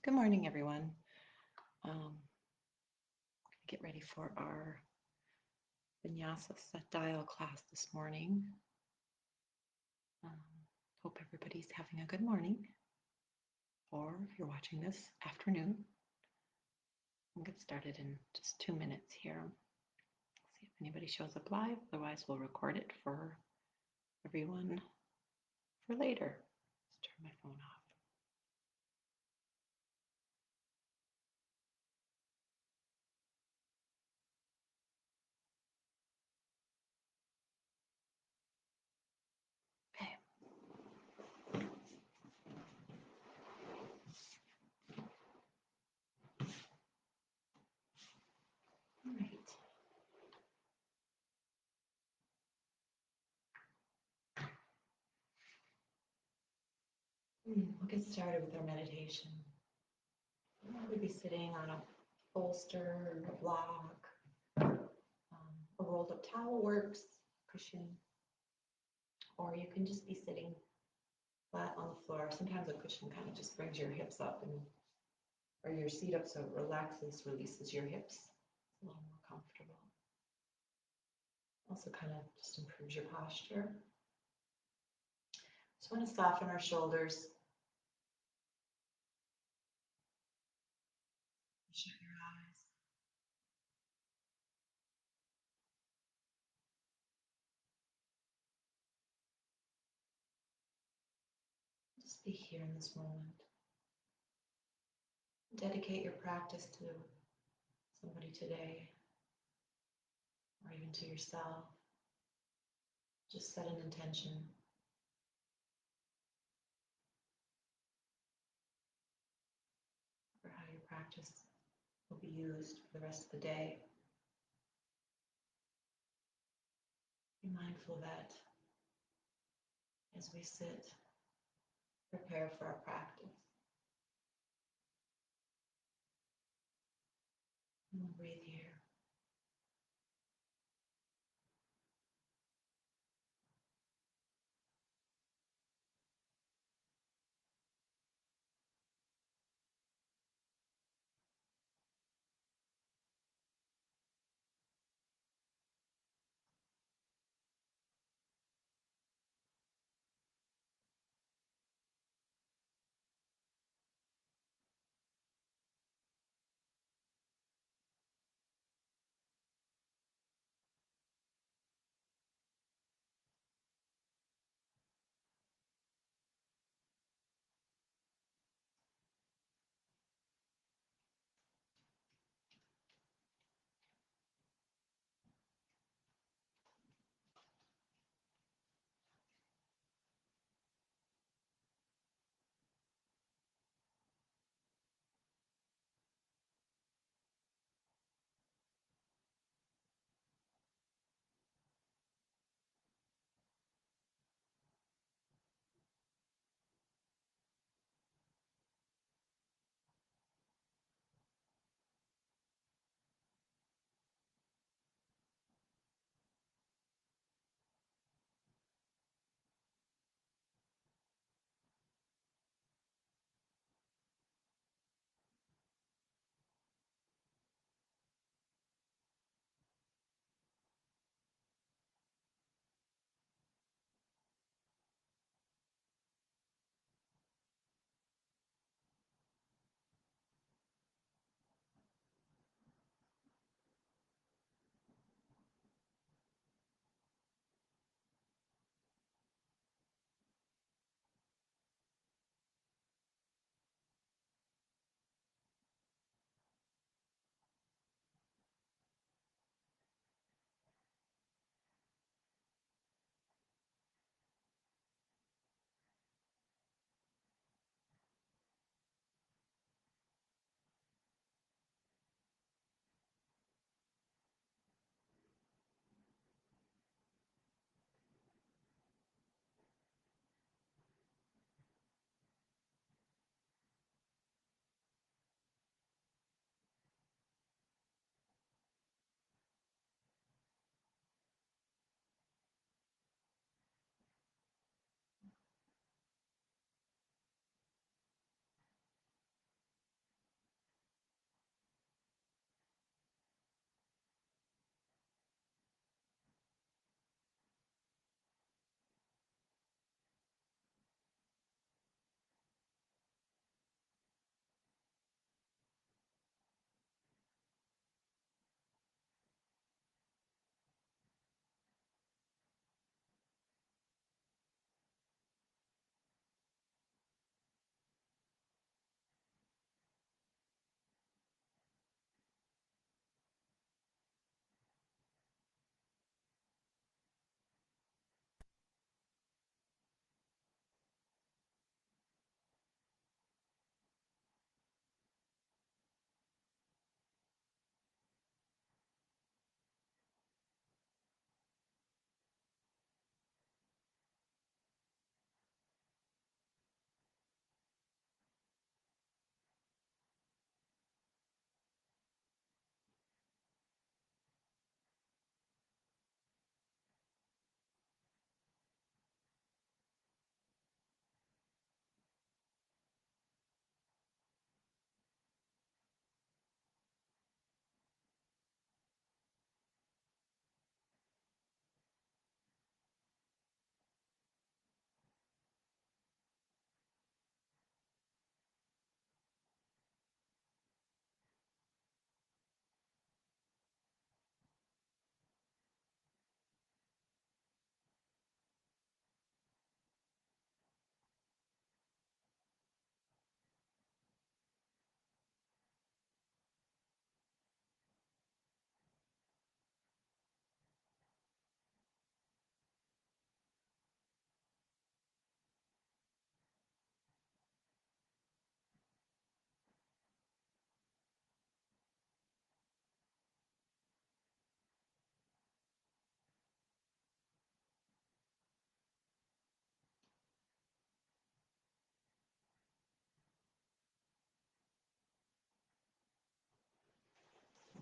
Good morning, everyone. Get ready for our Vinyasa Dial class this morning. Um, Hope everybody's having a good morning, or if you're watching this afternoon. We'll get started in just 2 minutes here. See if anybody shows up live. Otherwise, we'll record it for everyone for later. Let's turn my phone off. All right. We'll get started with our meditation. We'll be sitting on a bolster, a block, a rolled up towel works, cushion, or you can just be sitting flat on the floor. Sometimes a cushion kind of just brings your hips up or your seat up so it relaxes, releases your hips. It's a little more comfortable. Also kind of just improves your posture. Just want to soften our shoulders. Shut your eyes. Just be here in this moment. Dedicate your practice to somebody today, or even to yourself. Just set an intention. For how your practice will be used for the rest of the day. Be mindful that as we sit, prepare for our practice. And we'll breathe here.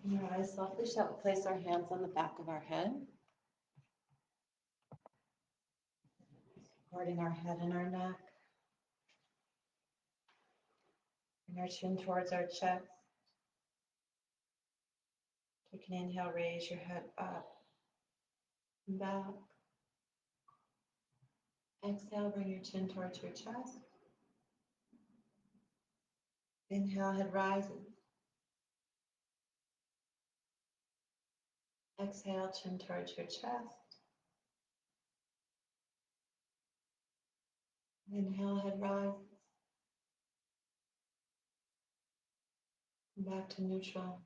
Open our eyes softly shut. We'll place our hands on the back of our head, supporting our head and our neck. Bring our chin towards our chest. Take an inhale, raise your head up and back. Exhale, bring your chin towards your chest. Inhale, head rises. Exhale, chin towards your chest. Inhale, head rises. Back to neutral.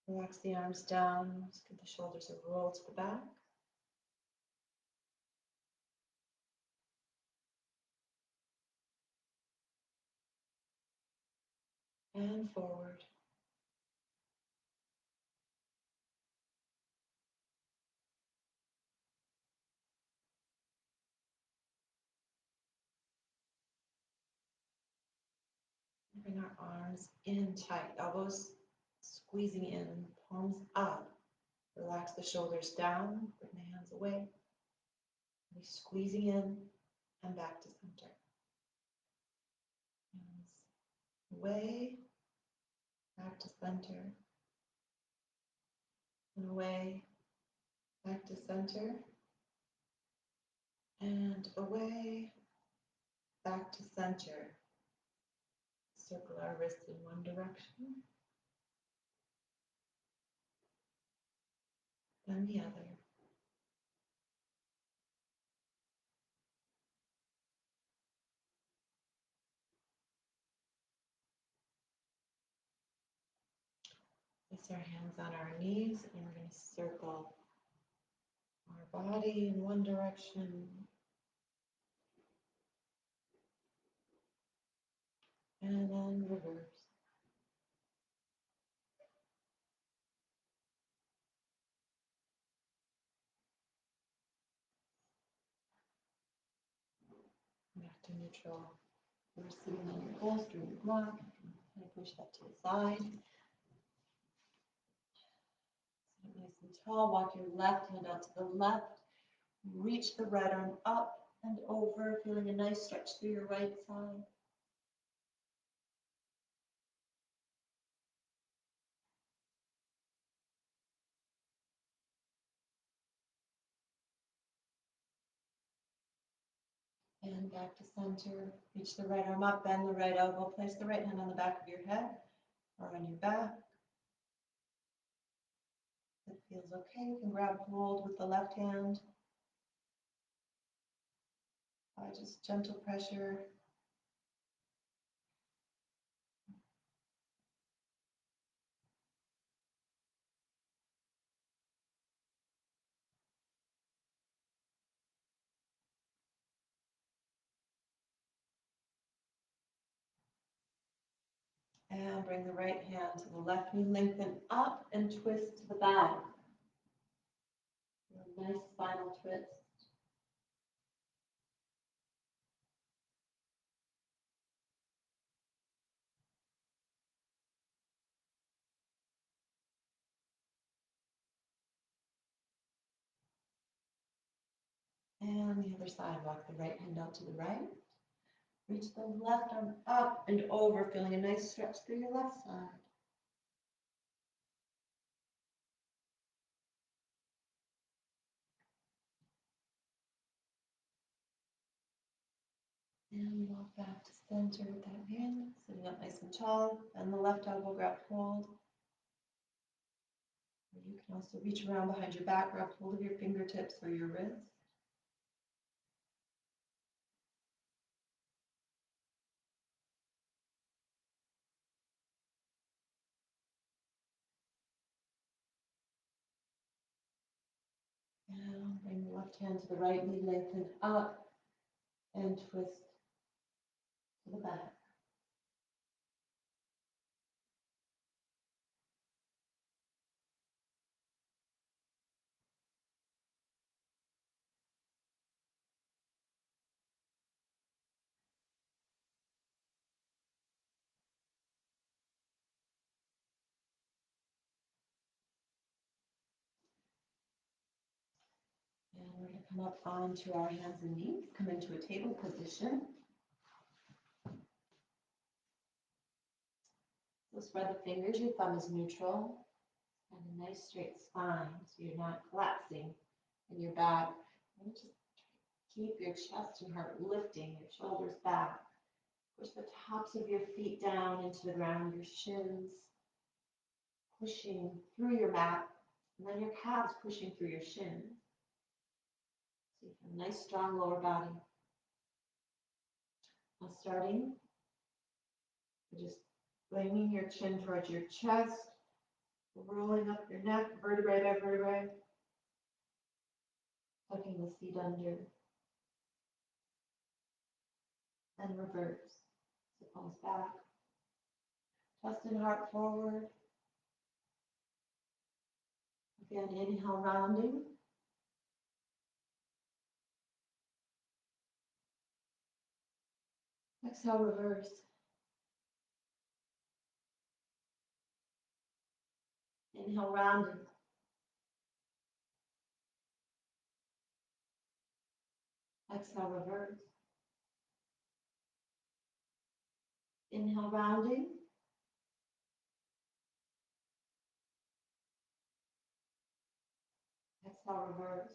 Relax the arms down. Just give the shoulders a roll to the back. And forward. Bring our arms in tight, elbows squeezing in, palms up. Relax the shoulders down, bring the hands away. Be squeezing in and back to center. Hands away, back to center. And away, back to center. And away, back to center. Circle our wrists in one direction, then the other. Place our hands on our knees and we're going to circle our body in one direction and then reverse. Back to neutral. We're sitting on your bolster, your block. And push that to the side. Sit nice and tall. Walk your left hand out to the left. Reach the right arm up and over, feeling a nice stretch through your right side. And back to center. Reach the right arm up, bend the right elbow. Place the right hand on the back of your head or on your back. If it feels okay, you can grab hold with the left hand. Just gentle pressure. And bring the right hand to the left knee, lengthen up and twist to the back. A nice spinal twist. And the other side, walk the right hand out to the right. Reach the left arm up and over, feeling a nice stretch through your left side. And walk back to center with that hand, sitting up nice and tall. Bend the left elbow, grab hold. You can also reach around behind your back, grab hold of your fingertips or your wrists. And bring the left hand to the right knee, lengthen up and twist to the back. we're going to come up onto our hands and knees, come into a table position. So spread the fingers, your thumb is neutral, and a nice straight spine so you're not collapsing in your back. And just keep your chest and heart lifting, your shoulders back. Push the tops of your feet down into the ground, your shins pushing through your mat, and then your calves pushing through your shins. So you have a nice strong lower body. Now starting, just bringing your chin towards your chest, rolling up your neck, vertebrae by vertebrae, tucking the seat under, and reverse. So palms back, chest and heart forward. Again, inhale, rounding. Exhale, reverse. Inhale, rounding. Exhale, reverse. Inhale, rounding. Exhale, reverse.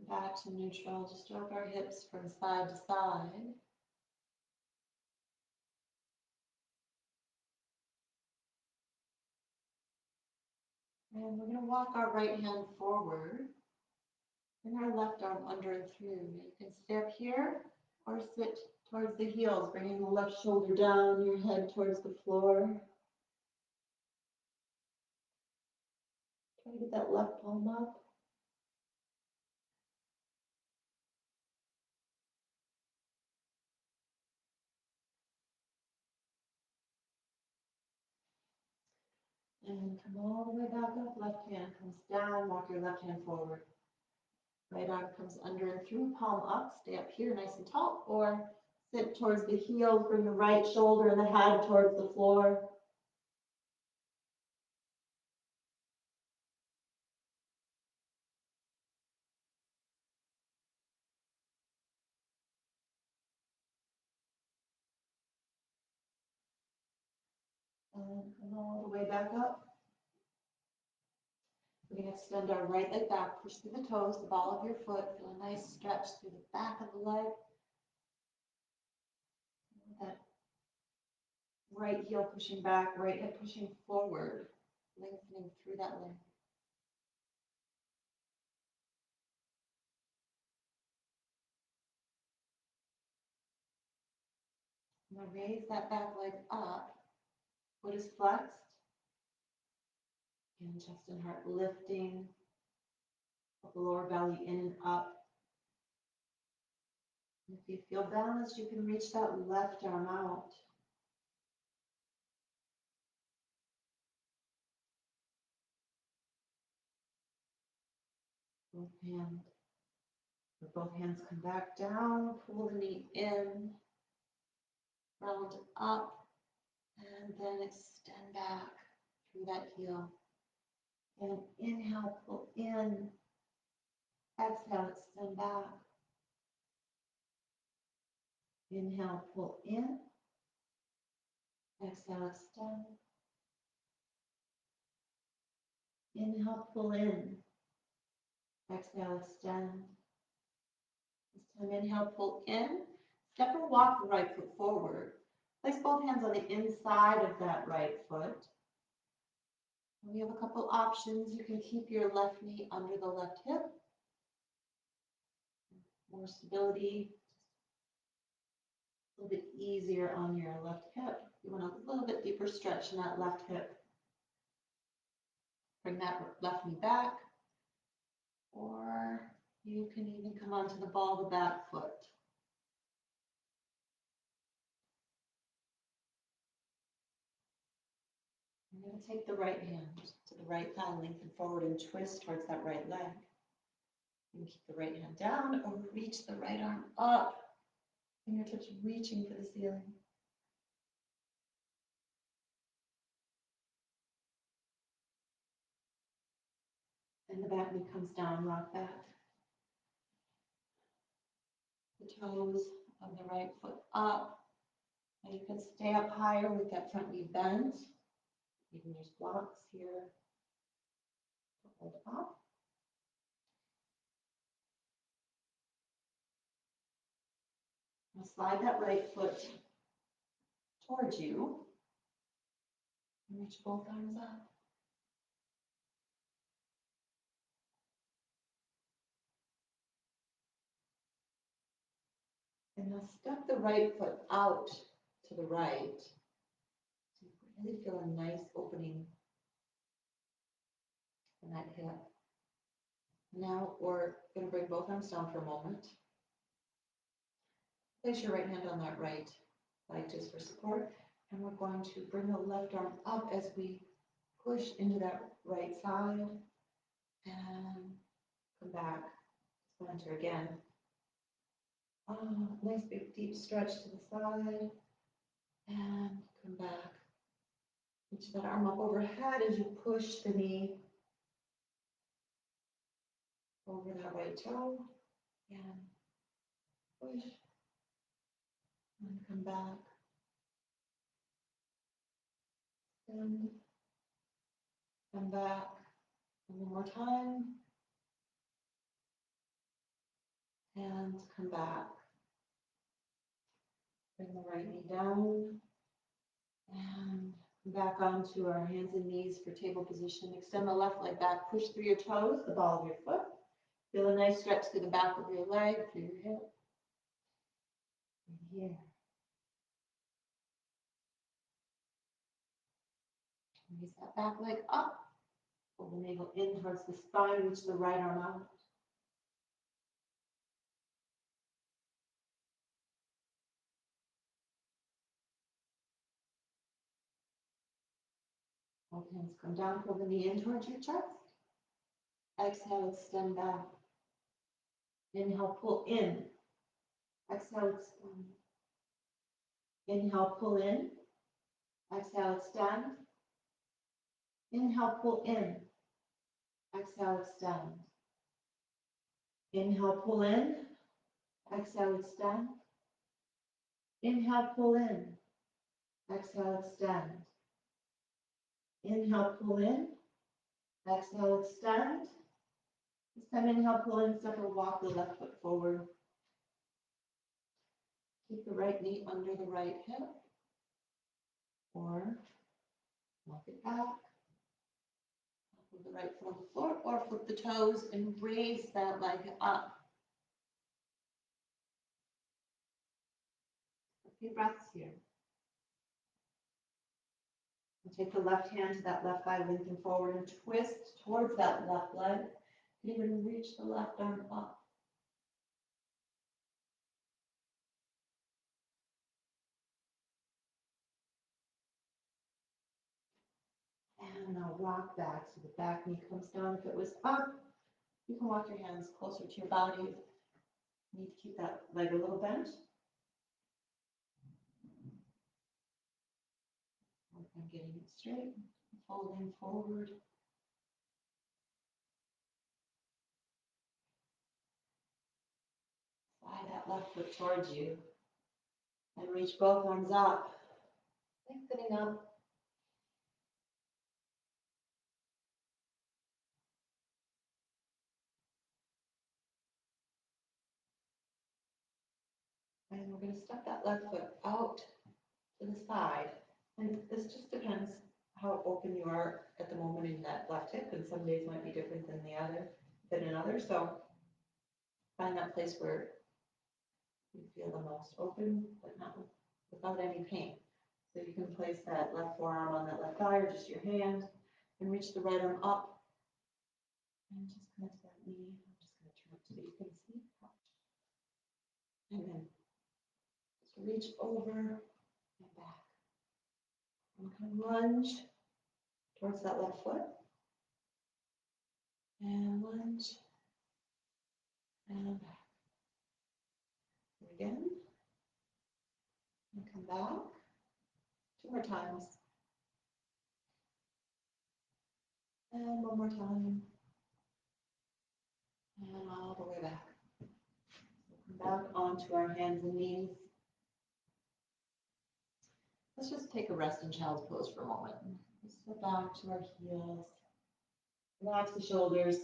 Come back to neutral. Just drop our hips from side to side. And we're going to walk our right hand forward. Bring our left arm under and through. You can stay up here or sit towards the heels, bringing the left shoulder down, your head towards the floor. Try to get that left palm up. And come all the way back up. Left hand comes down. Walk your left hand forward. Right arm comes under and through. Palm up. Stay up here nice and tall. Or sit towards the heels. Bring the right shoulder and the head towards the floor. And come all the way back up. We're going to extend our right leg back, push through the toes, the ball of your foot. Feel a nice stretch through the back of the leg. That right heel pushing back, right hip pushing forward, lengthening through that leg. Now raise that back leg up. Foot is flexed. And chest and heart lifting. The lower belly in and up. If you feel balanced, you can reach that left arm out. Both hands come back down, pull the knee in, round up, and then extend back through that heel. And inhale, pull in, exhale, extend back. Inhale, pull in, exhale, extend. Inhale, pull in, exhale, extend. This time, inhale, pull in, step or walk the right foot forward. Place both hands on the inside of that right foot. And we have a couple options. You can keep your left knee under the left hip. More stability, a little bit easier on your left hip. You want a little bit deeper stretch in that left hip. Bring that left knee back, or you can even come onto the ball of the back foot. I'm going to take the right hand to the right thigh, lengthen forward and twist towards that right leg. You can keep the right hand down or reach the right arm up. Fingertips reaching for the ceiling. and the back knee comes down, rock that. The toes of the right foot up. And you can stay up higher with that front knee bent. You can use blocks here to hold up. Now slide that right foot towards you and reach both arms up. And now step the right foot out to the right. So you really feel a nice opening in that hip. Now we're going to bring both arms down for a moment. Place your right hand on that right leg just for support. And we're going to bring the left arm up as we push into that right side and come back. Splinter again. Nice big deep stretch to the side and come back. Reach that arm up overhead as you push the knee over that right toe and push and come back. And come back. And one more time. And come back. Bring the right knee down. And back onto our hands and knees for table position. Extend the left leg back. Push through your toes, the ball of your foot. Feel a nice stretch through the back of your leg, through your hip. And here. Raise that back leg up. Pull the navel in towards the spine. Reach the right arm out. Both hands come down. Pull the knee in towards your chest. Exhale, extend back. Inhale, pull in. Exhale, extend. Inhale, pull in. Exhale, extend. Inhale, pull in. Exhale, extend. Inhale, pull in. Exhale, extend. Inhale, pull in. Exhale, extend. Inhale, pull in. Exhale, extend. This time, inhale, pull in, step or walk the left foot forward. Keep the right knee under the right hip. Or walk it back. Put the right foot on the floor, or flip the toes and raise that leg up. A few breaths here. And take the left hand to that left thigh, lengthen forward and twist towards that left leg. You're going to reach the left arm up. And now rock back so the back knee comes down. If it was up, you can walk your hands closer to your body. You need to keep that leg a little bent. Work on getting it straight, folding forward. Slide that left foot towards you. And reach both arms up, lengthening up. And we're going to step that left foot out to the side. And this just depends how open you are at the moment in that left hip, and some days might be different than another. So find that place where you feel the most open, but not without any pain. So you can place that left forearm on that left thigh or just your hand and reach the right arm up. And just connect that knee. I'm just going to turn it so you can see. And then just reach over and back. And kind of lunge towards that left foot. And lunge. And back. And again. And come back. 2 more times. And one more time. And all the way back. Come back onto our hands and knees. Let's just take a rest in child's pose for a moment. Let's go back to our heels. Relax the shoulders.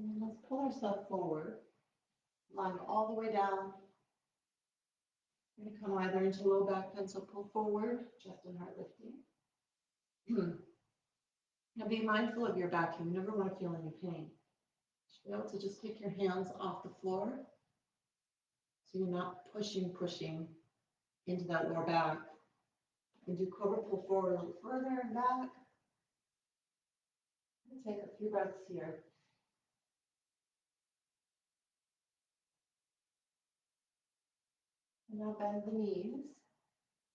And let's pull ourselves forward. Lying all the way down. We're going to come either into low back pencil, pull forward, chest and heart lifting. Now be mindful of your back. You never want to feel any pain. You should be able to just take your hands off the floor so you're not pushing into that lower back. You can do cobra, pull forward a little further and back. Take a few breaths here. And now bend the knees.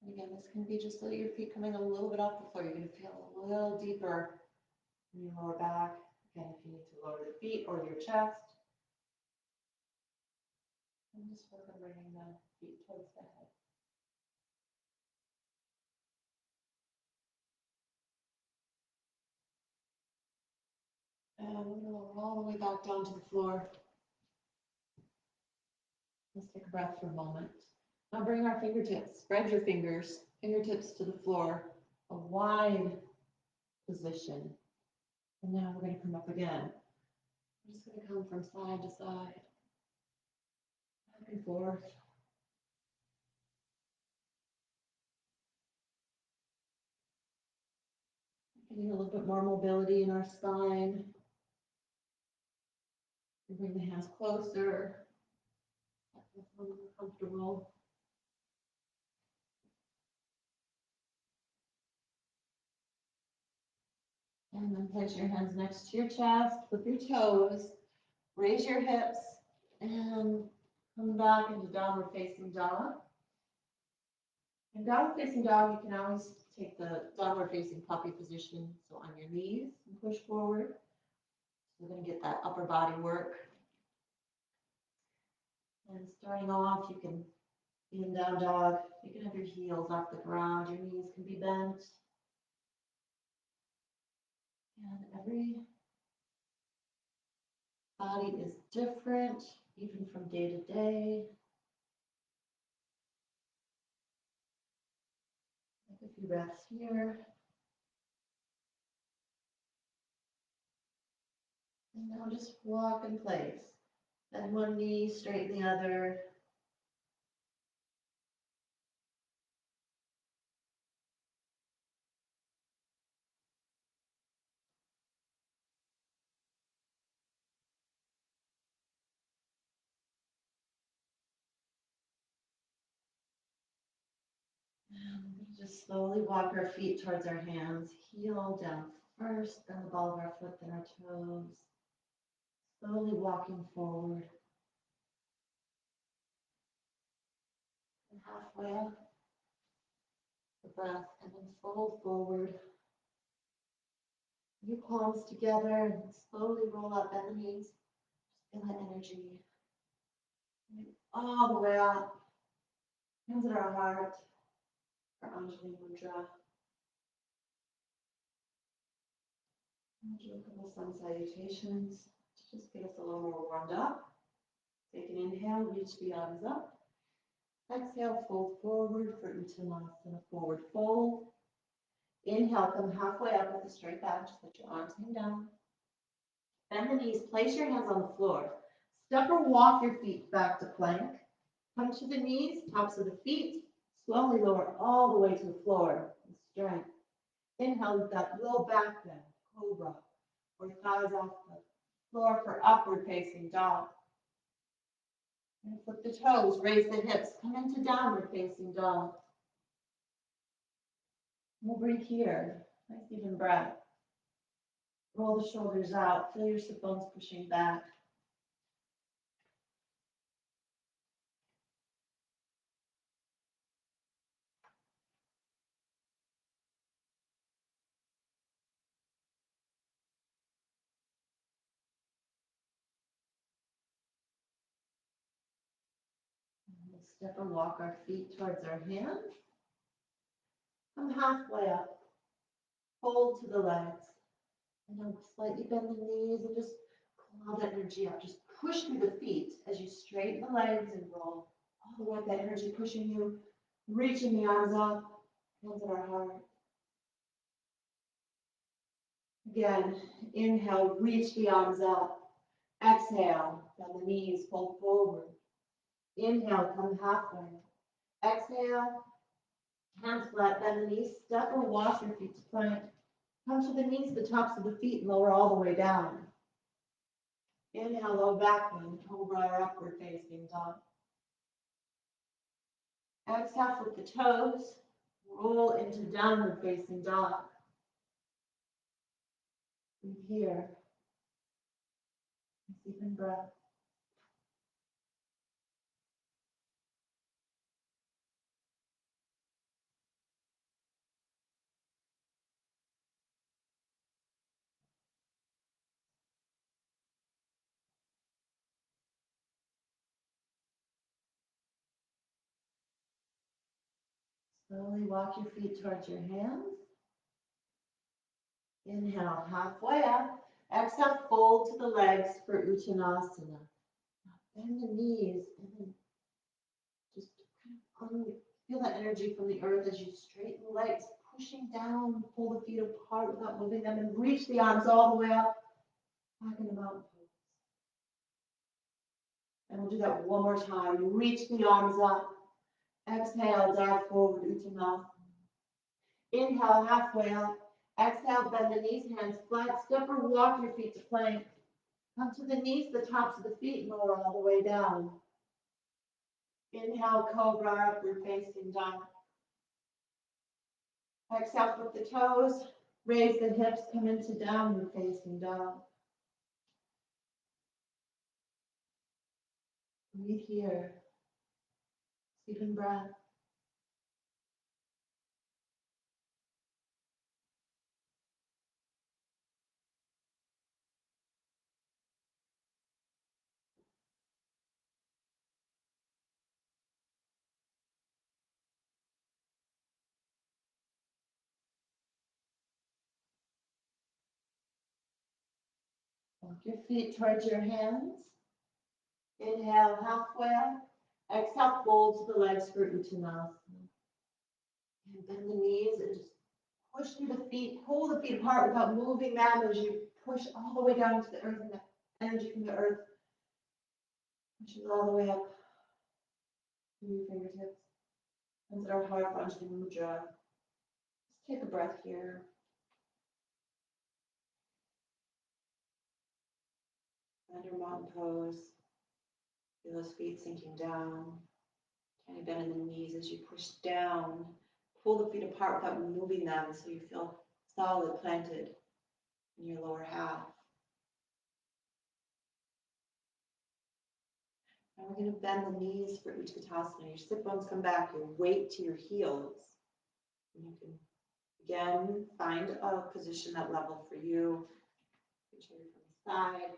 And again, this can be just so your feet coming a little bit off the floor. You're going to feel a little deeper in your lower back. Again, if you need to lower the feet or your chest. And just work on bringing the feet towards the head. And we're going to lower all the way back down to the floor. Let's take a breath for a moment. Now bring our fingertips, spread your fingertips to the floor, a wide position. And now we're going to come up again. We're just going to come from side to side, back and forth. Getting a little bit more mobility in our spine. We bring the hands closer, a little more comfortable. And then place your hands next to your chest, flip your toes, raise your hips, and come back into downward facing dog. In downward facing dog, you can always take the downward facing puppy position. So on your knees and push forward. So we're going to get that upper body work. And starting off, you can be in down dog. You can have your heels off the ground. Your knees can be bent. And every body is different, even from day to day. Take a few breaths here. And now just walk in place. Bend one knee, straighten the other. And just slowly walk our feet towards our hands. Heel down first, then the ball of our foot, then our toes. Slowly walking forward. And halfway up, the breath, and then fold forward. Your palms together and slowly roll up, bend the knees. Just feel that energy. All the way up. Hands at our heart. Our Anjali Mudra. And do a couple sun salutations to just get us a little more warmed up. Take an inhale, reach the arms up. Exhale, fold forward for Uttanasana, forward fold. Inhale, come halfway up with a straight back. Just let your arms hang down. Bend the knees, place your hands on the floor. Step or walk your feet back to plank. Come to the knees, tops of the feet. Slowly lower all the way to the floor with strength. Inhale with that low back bend, cobra, or thighs off the floor for upward facing dog. And flip the toes, raise the hips, come into downward facing dog. We'll breathe here. Nice even breath. Roll the shoulders out, feel your sit bones pushing back. Step or walk our feet towards our hands. Come halfway up. Fold to the legs. And then slightly bend the knees and just pull all that energy up. Just push through the feet as you straighten the legs and roll. All the way up, that energy pushing you, reaching the arms up, hands at our heart. Again, inhale, reach the arms up. Exhale, bend the knees, fold forward. Inhale, come halfway. Exhale, hands flat, bend the knees, step or walk your feet to plank. Come to the knees, the tops of the feet, and lower all the way down. Inhale, low back bend, cobra or upward facing dog. Exhale, flip the toes, roll into downward facing dog. Breathe here. Deepen breath. Slowly walk your feet towards your hands. Inhale, halfway up. Exhale, fold to the legs for Uttanasana. Bend the knees and then just feel that energy from the earth as you straighten the legs, pushing down, pull the feet apart without moving them, and reach the arms all the way up, back in the mountain pose. And we'll do that one more time. Reach the arms up. Exhale, dive forward, Uttanasana. Inhale, halfway up. Exhale, bend the knees, hands flat. Step or walk your feet to plank. Come to the knees, the tops of the feet, lower all the way down. Inhale, cobra, upward facing dog. Exhale, flip the toes, raise the hips, come into downward facing dog. Breathe here. Deepen breath. Walk your feet towards your hands. Inhale, halfway up. Exhale, fold to the legs for Uttanasana. And bend the knees and just push through the feet, pull the feet apart without moving them as you push all the way down to the earth, and the energy from the earth pushes all the way up through your fingertips. Hands at our heart, Anjali Mudra. Just take a breath here. Under mountain pose. Feel those feet sinking down. Tiny bend in the knees as you push down. Pull the feet apart without moving them so you feel solid, planted in your lower half. And we're going to bend the knees for Utkatasana. Your sit bones come back, your weight to your heels. And you can, again, find a position that level for you. Reach from the side.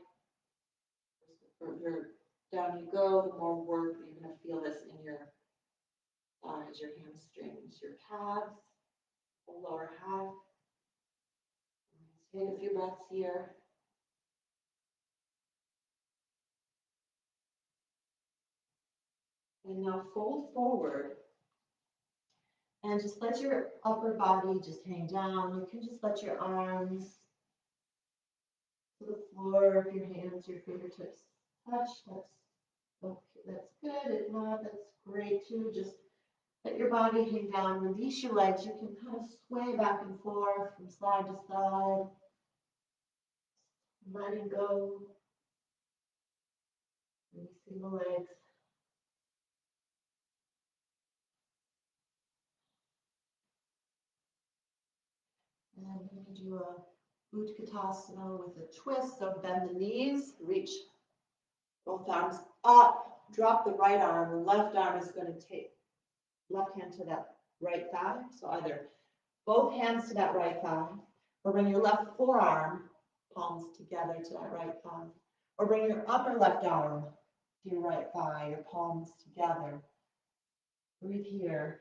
The further down you go, the more work you're going to feel this in your thighs, your hamstrings, your calves, the lower half. Take a few breaths here. And now fold forward. And just let your upper body just hang down. You can just let your arms to the floor, if your hands, your fingertips touch. That's okay. That's good. If not, that's great too. Just let your body hang down. Release your legs. You can kind of sway back and forth from side to side. Letting go. Releasing the legs. And we're going to do a Utkatasana with a twist. So bend the knees, reach both arms up, drop the right arm. The left arm is going to take left hand to that right thigh. So either both hands to that right thigh, or bring your left forearm, palms together to that right thigh. Or bring your upper left arm to your right thigh, your palms together. Breathe here.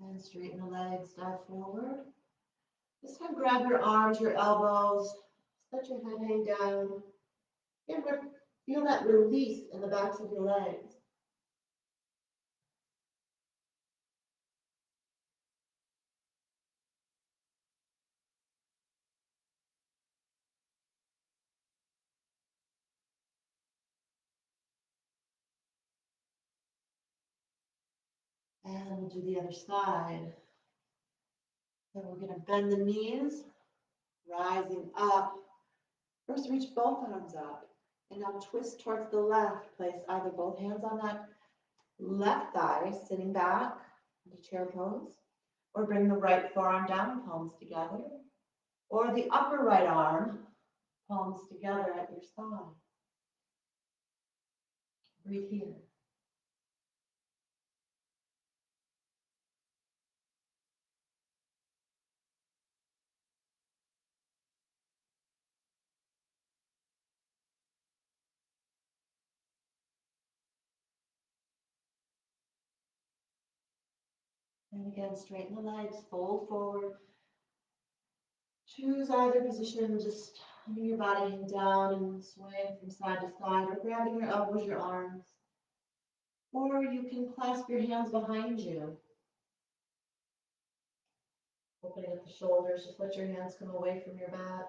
And straighten the legs, dive forward. This time grab your arms, your elbows, let your head hang down. And feel that release in the backs of your legs. And we'll do the other side. Then we're going to bend the knees, rising up. First, reach both arms up. And now twist towards the left. Place either both hands on that left thigh, sitting back into chair pose. Or bring the right forearm down, palms together. Or the upper right arm, palms together at your side. Breathe here. And again, straighten the legs, fold forward. Choose either position, just letting your body hang down and swaying from side to side, or grabbing your elbows, your arms. Or you can clasp your hands behind you. Opening up the shoulders, just let your hands come away from your back.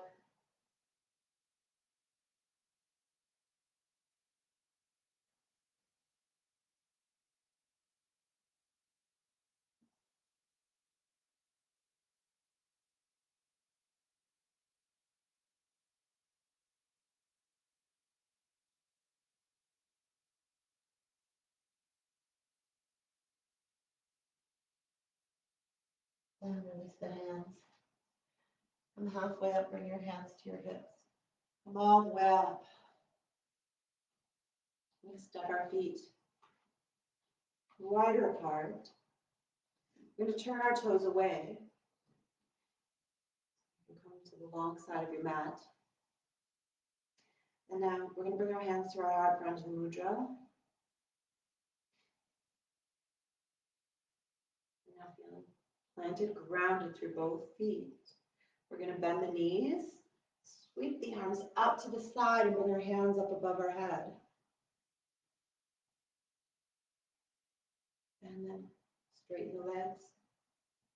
And release the hands. Come halfway up, bring your hands to your hips. Come all the way up. We step our feet wider apart. We're going to turn our toes away. And come to the long side of your mat. And now we're going to bring our hands to our heart for Anjali Mudra. Now feeling planted, grounded through both feet. We're going to bend the knees, sweep the arms out to the side, and bring our hands up above our head. And then straighten the legs,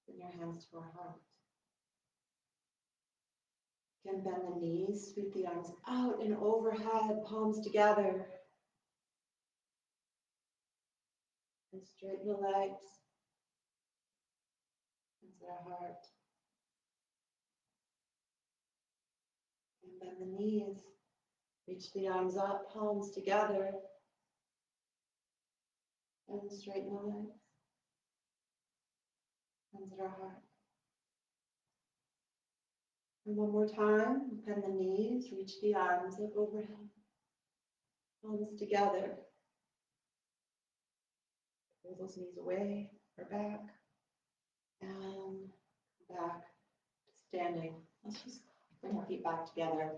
bring your hands to our heart. Again, bend the knees, sweep the arms out and overhead, palms together. And straighten the legs, into our heart. And bend the knees, reach the arms up, palms together. And straighten the legs, hands at our heart. And one more time, bend the knees, reach the arms up overhead, palms together. Pull those knees away or back, and back to standing. Let's just bring our feet back together.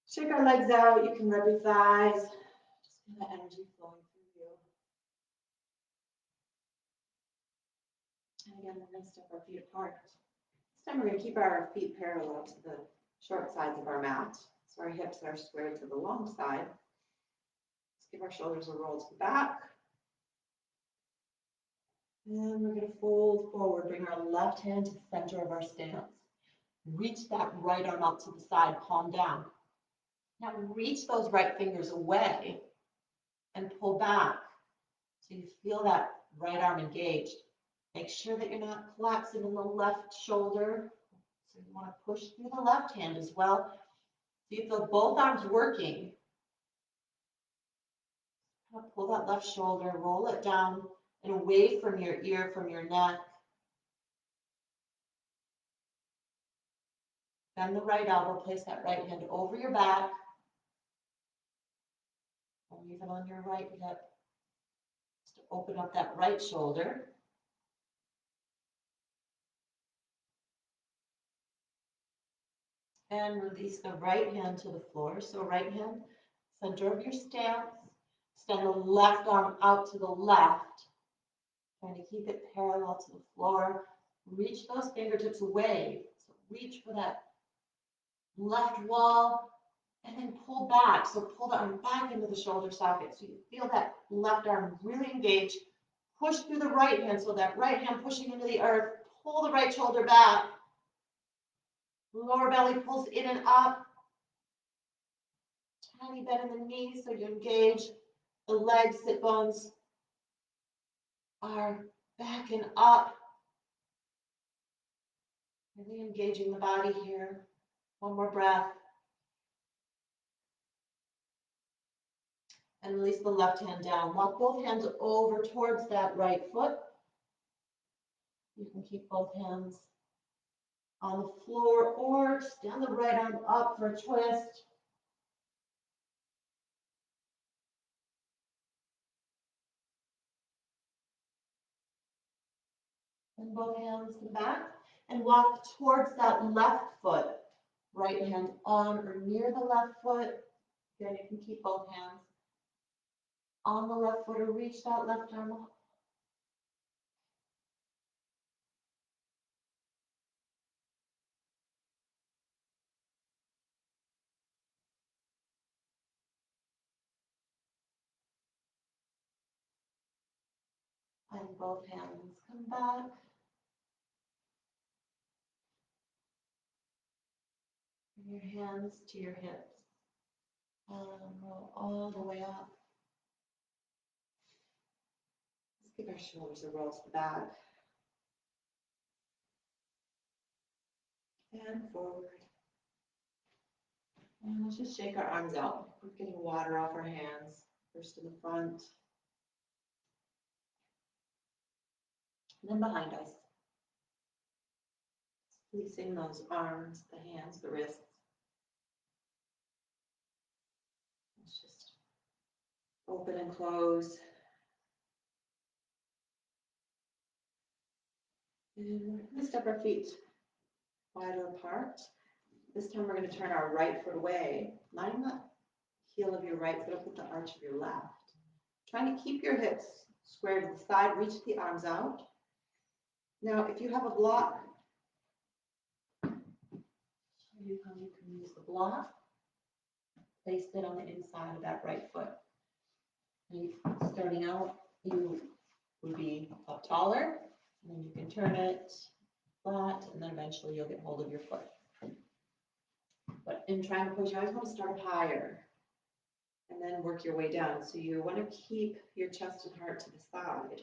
Shake our legs out. You can rub your thighs. Just feel that energy flowing through you. And again, we're going to step our feet apart. This time we're going to keep our feet parallel to the short sides of our mat. So our hips are squared to the long side. Let's give our shoulders a roll to the back. And we're going to fold forward. Bring our left hand to the center of our stance. Reach that right arm out to the side, palm down. Now reach those right fingers away and pull back so you feel that right arm engaged. Make sure that you're not collapsing in the left shoulder. So you want to push through the left hand as well. So you feel both arms working. Pull that left shoulder, roll it down and away from your ear, from your neck. Bend the right elbow, place that right hand over your back, or even on your right hip. Just to open up that right shoulder. And release the right hand to the floor. So right hand, center of your stance. Extend the left arm out to the left. Trying to keep it parallel to the floor. Reach those fingertips away. So reach for that left wall and then pull back. So pull the arm back into the shoulder socket. So you feel that left arm really engage. Push through the right hand. So that right hand pushing into the earth. Pull the right shoulder back. Lower belly pulls in and up. Tiny bend in the knees so you engage the legs, sit bones are back and up. Really engaging the body here. One more breath. And release the left hand down. Walk both hands over towards that right foot. You can keep both hands on the floor or stand the right arm up for a twist. And both hands to the back and walk towards that left foot. Right hand on or near the left foot. Again, you can keep both hands on the left foot or reach that left arm up. And both hands come back. Bring your hands to your hips. And roll all the way up. Let's give our shoulders a roll to the back. And forward. And let's just shake our arms out. We're getting water off our hands. First in the front. And then behind us. Releasing those arms, the hands, the wrists. Let's just open and close. And we're going to step our feet wider apart. This time we're going to turn our right foot away. Line the heel of your right foot up with the arch of your left. Trying to keep your hips square to the side. Reach the arms out. Now, if you have a block, show you how you can use the block. Place it on the inside of that right foot. And starting out, you would be up taller, and then you can turn it flat, and then eventually you'll get hold of your foot. But in trying to push, you always want to start higher and then work your way down. So you want to keep your chest and heart to the side.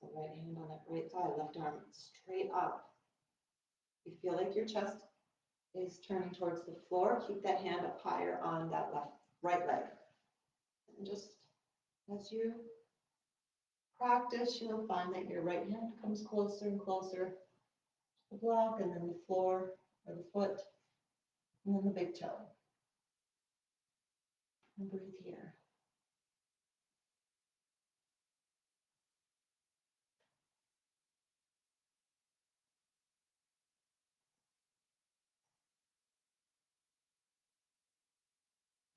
So right hand on that right thigh, left arm straight up. You feel like your chest is turning towards the floor. Keep that hand up higher on that right leg. And just as you practice, you'll find that your right hand comes closer and closer to the block, and then the floor or the foot, and then the big toe. And breathe here.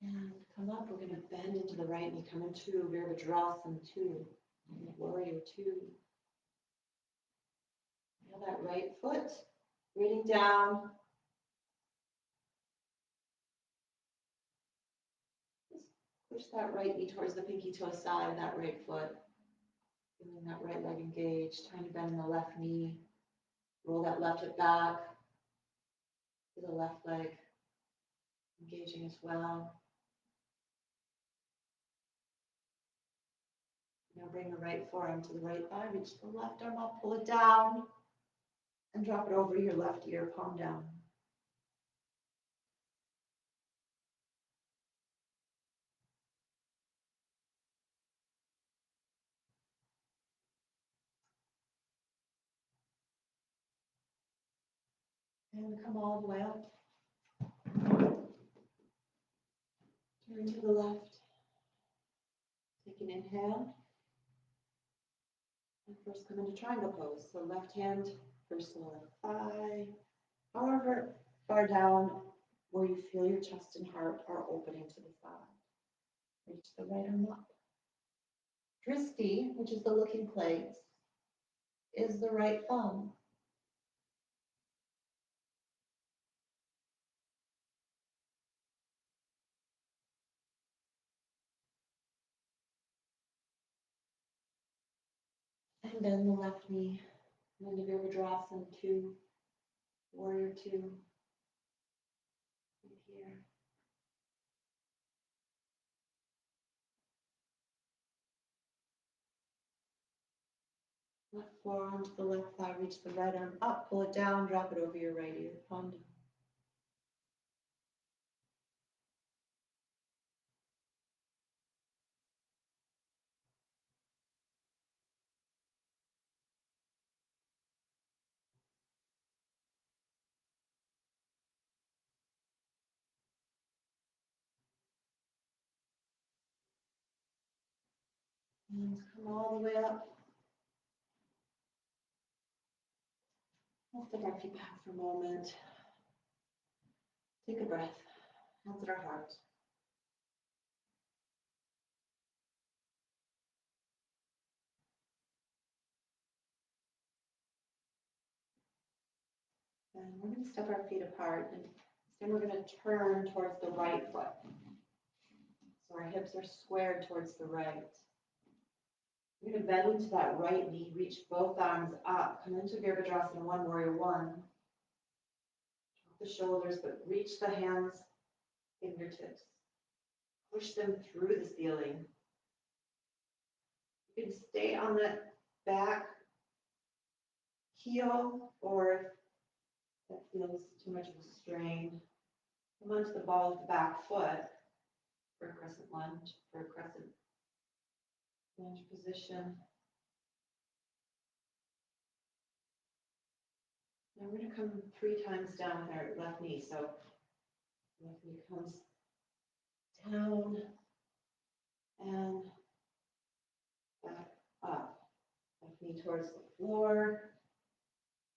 And come up, we're going to bend into the right knee, come into Virabhadrasana 2, Warrior 2. Feel that right foot, breathing down. Just push that right knee towards the pinky toe side of that right foot. Feeling that right leg engaged, trying to bend in the left knee. Roll that left hip back to the left leg, engaging as well. Now bring the right forearm to the right thigh, reach the left arm up, pull it down, and drop it over your left ear, palm down. And come all the way up. Turn to the left. Take an inhale. And first come into triangle pose. So left hand first on the left thigh. However far down where you feel your chest and heart are opening to the side. Reach the right arm up. Dristi, which is the looking place, is the right thumb. And bend the left knee. Into Virabhadrasana 2, Warrior 2. Right here. Left forearm to the left thigh, reach the right arm up, pull it down, drop it over your right ear, palm down. And come all the way up. Let's take our feet back for a moment. Take a breath. Hands at our heart. And we're going to step our feet apart, and then we're going to turn towards the right foot. So our hips are squared towards the right. We're going to bend into that right knee, reach both arms up, come into Virabhadrasana 1, Warrior 1. Drop the shoulders, but reach the hands, fingertips. Push them through the ceiling. You can stay on that back heel, or if that feels too much of a strain, come onto the ball of the back foot for a crescent lunge, position. Now we're going to come 3 times down with our left knee. So left knee comes down and back up. Left knee towards the floor.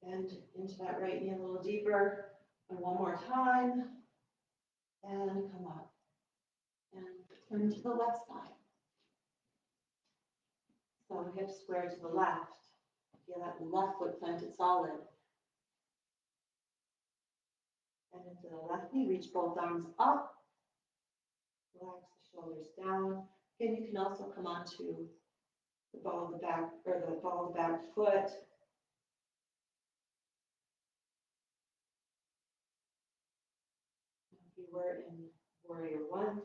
Bend into that right knee a little deeper. And one more time. And come up. And turn to the left side. So hips square to the left. Feel that left foot planted solid. And into the left knee, reach both arms up. Relax the shoulders down. Again, you can also come onto the ball of the back, or the ball of the back foot. If you were in Warrior 1,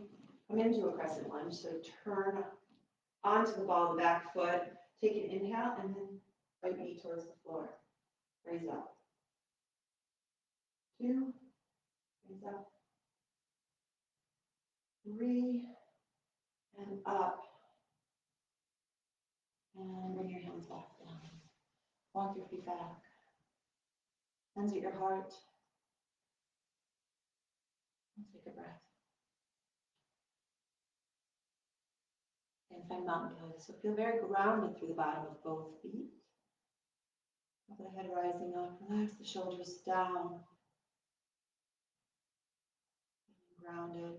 come into a crescent lunge. So turn onto the ball of the back foot. Take an inhale and then right knee towards the floor. Raise up. 2, raise up. 3, and up. And bring your hands back down. Walk your feet back. Hands at your heart. And take a breath. And find mountain pose. So feel very grounded through the bottom of both feet. Top of the head rising up. Relax the shoulders down. Grounded.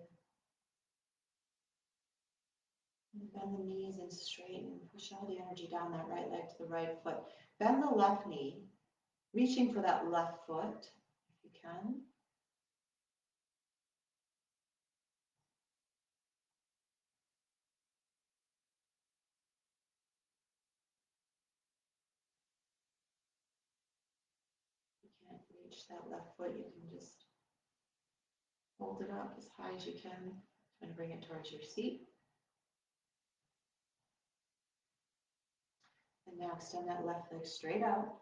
And bend the knees and straighten. Push all the energy down that right leg to the right foot. Bend the left knee, reaching for that left foot if you can. If you can't reach that left foot, you can just hold it up as high as you can and bring it towards your seat. And now extend that left leg straight out.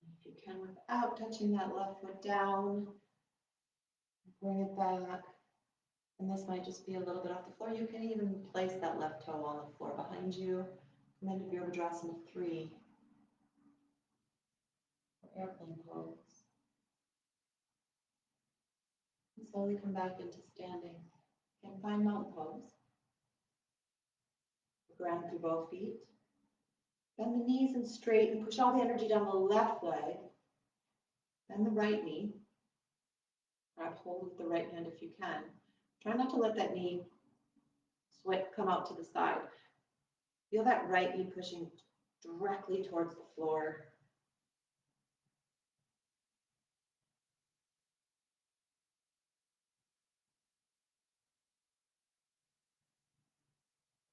And if you can, without touching that left foot down, bring it back. And this might just be a little bit off the floor. You can even place that left toe on the floor behind you. Come into Virabhadrasana 3. airplane pose. And slowly come back into standing. And find mountain pose. Ground through both feet. Bend the knees and straighten. Push all the energy down the left leg. Bend the right knee. Grab hold with the right hand if you can. Try not to let that knee come out to the side. Feel that right knee pushing directly towards the floor.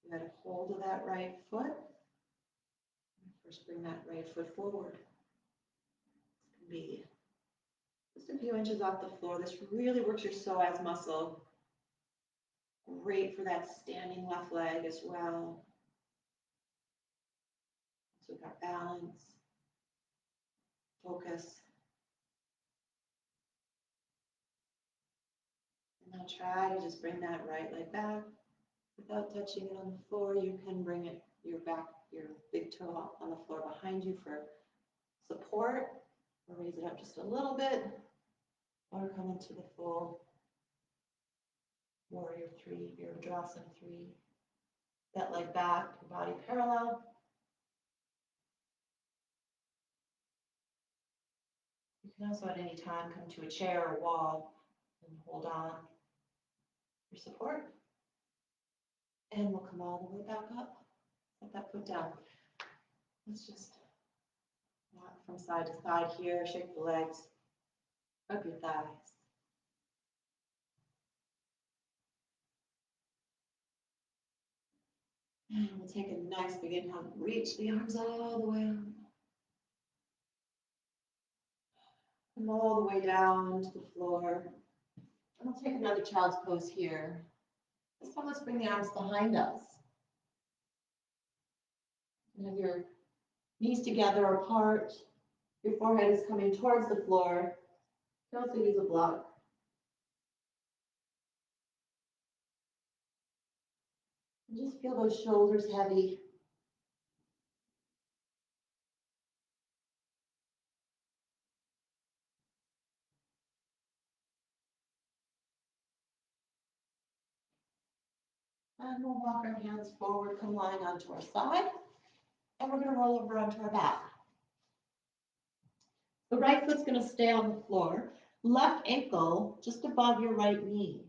You got a hold of that right foot. First, bring that right foot forward. This can be just a few inches off the floor. This really works your psoas muscle. Great for that standing left leg as well. So we've got balance, focus. And now try to just bring that right leg back without touching it on the floor. You can bring it your big toe on the floor behind you for support, or raise it up just a little bit, or come into the full warrior three, your Vinyasa three. That leg back, your body parallel. You can also at any time come to a chair or wall and hold on for support. And we'll come all the way back up. Set that foot down. Let's just walk from side to side here. Shake the legs. Rub your thighs. And we'll take a nice big inhale. Reach the arms all the way up. Come all the way down to the floor. And we'll take another child's pose here. This time, let's bring the arms behind us. And have your knees together apart. Your forehead is coming towards the floor. You can also use a block. And just feel those shoulders heavy. And we'll walk our hands forward, come lying onto our side. And we're going to roll over onto our back. The right foot's going to stay on the floor. Left ankle just above your right knee.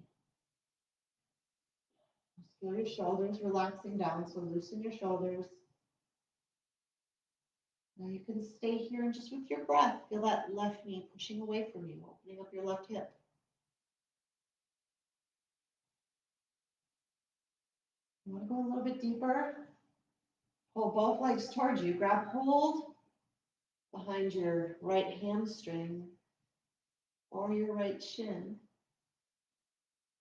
Just feel your shoulders relaxing down, so loosen your shoulders. Now you can stay here and just with your breath, feel that left knee pushing away from you, opening up your left hip. You want to go a little bit deeper. Pull both legs towards you. Grab hold behind your right hamstring or your right shin.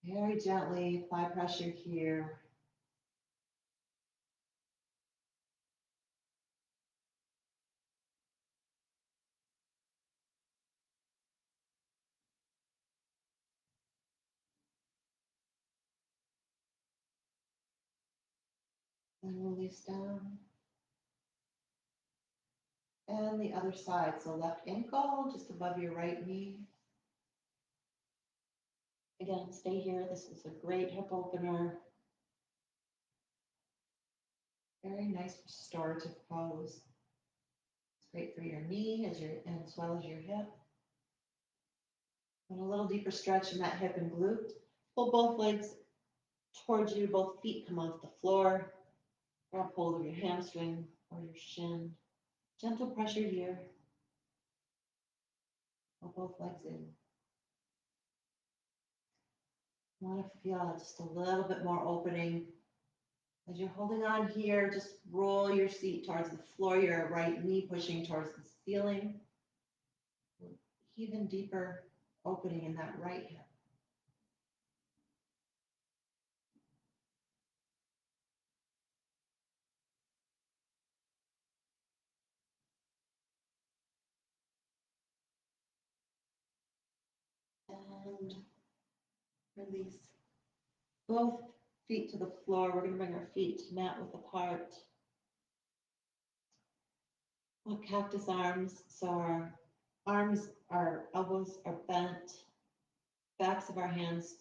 Very gently apply pressure here. And release down. And the other side, so left ankle just above your right knee. Again, stay here. This is a great hip opener. Very nice restorative pose. It's great for your knee as well as your hip. And a little deeper stretch in that hip and glute. Pull both legs towards you. Both feet come off the floor. Grab hold of your hamstring or your shin. Gentle pressure here. Pull both legs in. You want to feel just a little bit more opening. As you're holding on here, just roll your seat towards the floor, your right knee pushing towards the ceiling. Even deeper opening in that right hip. And release both feet to the floor. We're going to bring our feet mat width apart. What cactus arms, so our arms, our elbows are bent, backs of our hands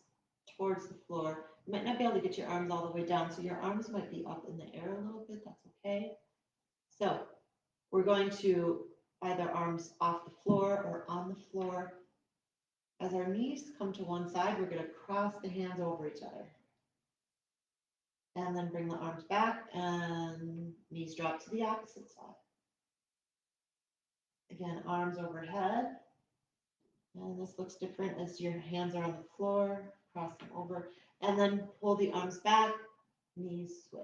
towards the floor. You might not be able to get your arms all the way down, so your arms might be up in the air a little bit. That's okay. So we're going to either arms off the floor or on the floor. As our knees come to one side, we're going to cross the hands over each other. And then bring the arms back and knees drop to the opposite side. Again, arms overhead. And this looks different as your hands are on the floor, cross them over, and then pull the arms back, knees switch.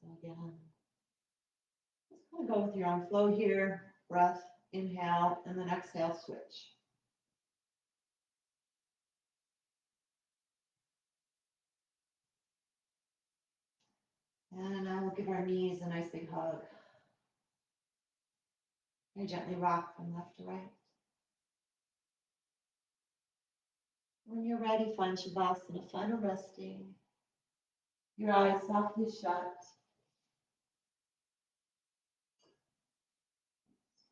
So again, just kind of go with your own flow here. Breath, inhale, and then exhale, switch. And now we'll give our knees a nice big hug. And gently rock from left to right. When you're ready, find Shavasana, final resting. Your eyes softly shut.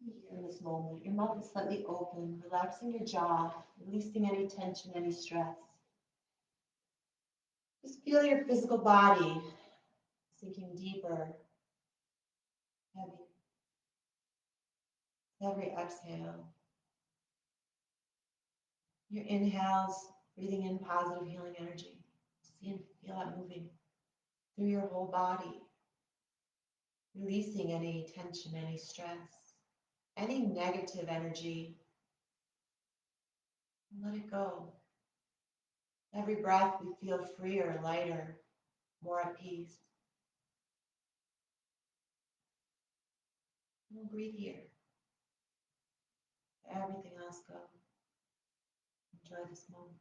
Here in this moment, your mouth is slightly open, relaxing your jaw, releasing any tension, any stress. Just feel your physical body sinking deeper, heavy. Every exhale. Your inhales, breathing in positive healing energy. See and feel that moving through your whole body, releasing any tension, any stress, any negative energy. Let it go. Every breath we feel freer, lighter, more at peace. We'll breathe here. Let everything else go. Enjoy this moment.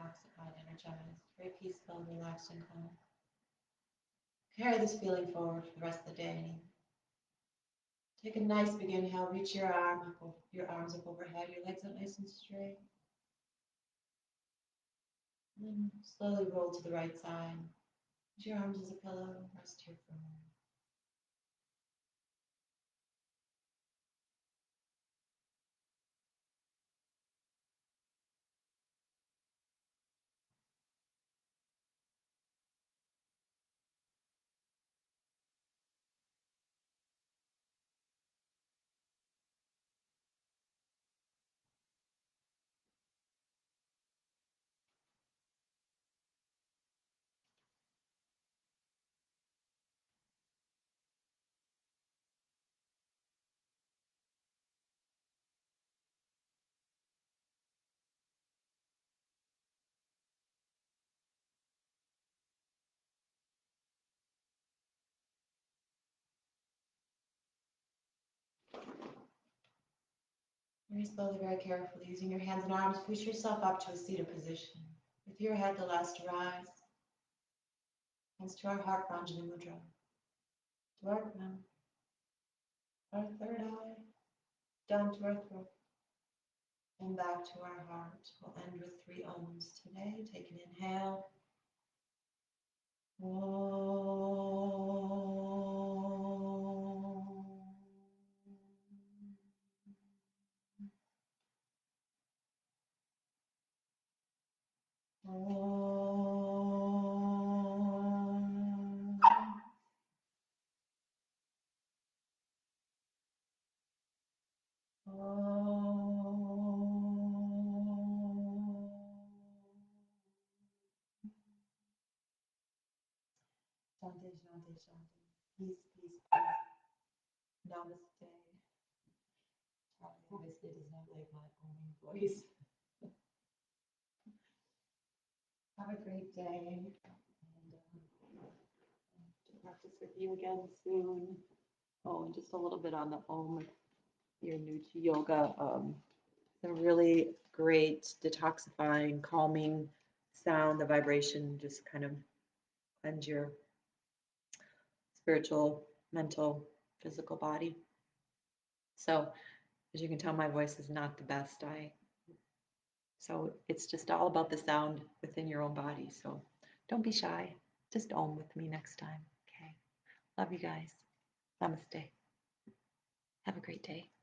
detoxified, energized, very peaceful, relaxed, and calm. Carry this feeling forward for the rest of the day. Take a nice big inhale, reach your arms up overhead, your legs up nice and straight. And then slowly roll to the right side. Use your arms as a pillow, rest here for a moment. Very slowly, very carefully, using your hands and arms, push yourself up to a seated position. With your head the last to rise. Hands to our heart, Pranjali Mudra. To our crown. Our third eye. Down to our throat. And back to our heart. We'll end with 3 Oms today. Take an inhale. Shanti, Shanti, Shanti. Peace, peace, peace. Namaste. Charlie obviously does not like my own voice. Have a great day. And to practice with you again soon. Oh, and just a little bit on the Om, your new to yoga. The really great detoxifying, calming sound, the vibration just kind of cleanse your spiritual, mental, physical body. So as you can tell, my voice is not the best. So it's just all about the sound within your own body. So don't be shy. Just Om with me next time. Okay. Love you guys. Namaste. Have a great day.